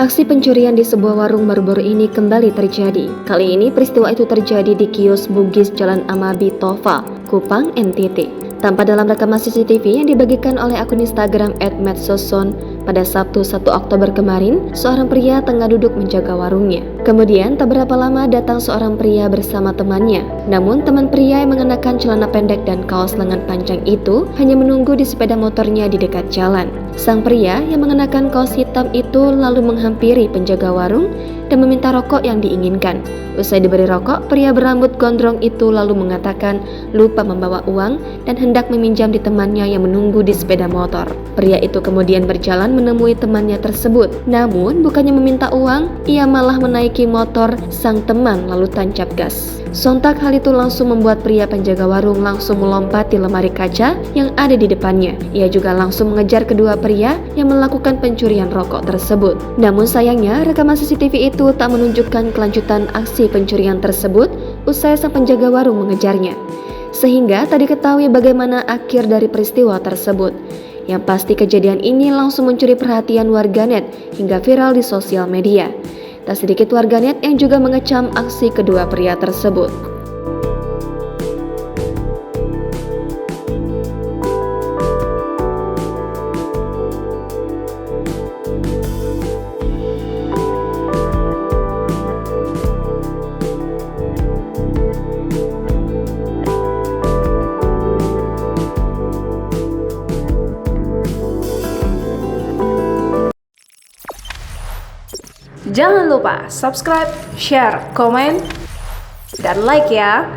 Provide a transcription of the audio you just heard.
Aksi pencurian di sebuah warung baru-baru ini kembali terjadi. Kali ini peristiwa itu terjadi di kios Bugis Jalan Amabi Tova, Kupang, NTT. Tampak dalam rekaman CCTV yang dibagikan oleh akun Instagram @medsoson pada Sabtu 1 Oktober kemarin, seorang pria tengah duduk menjaga warungnya. Kemudian tak berapa lama datang seorang pria bersama temannya. Namun teman pria yang mengenakan celana pendek dan kaos lengan panjang itu hanya menunggu di sepeda motornya di dekat jalan. Sang pria yang mengenakan kaos hitam itu lalu menghampiri penjaga warung dan meminta rokok yang diinginkan. Usai diberi rokok, pria berambut gondrong itu lalu mengatakan lupa membawa uang dan hendak meminjam di temannya yang menunggu di sepeda motor. Pria itu kemudian berjalan menemui temannya tersebut. Namun bukannya meminta uang, ia malah menaiki motor sang teman lalu tancap gas. Sontak hal itu langsung membuat pria penjaga warung langsung melompati lemari kaca yang ada di depannya. Ia juga langsung mengejar kedua pria yang melakukan pencurian rokok tersebut. Namun sayangnya rekaman CCTV itu tak menunjukkan kelanjutan aksi pencurian tersebut usai sang penjaga warung mengejarnya. Sehingga tak diketahui bagaimana akhir dari peristiwa tersebut. Yang pasti kejadian ini langsung mencuri perhatian warganet hingga viral di sosial media. Tak sedikit warganet yang juga mengecam aksi kedua pria tersebut. Jangan lupa subscribe, share, komen, dan like ya.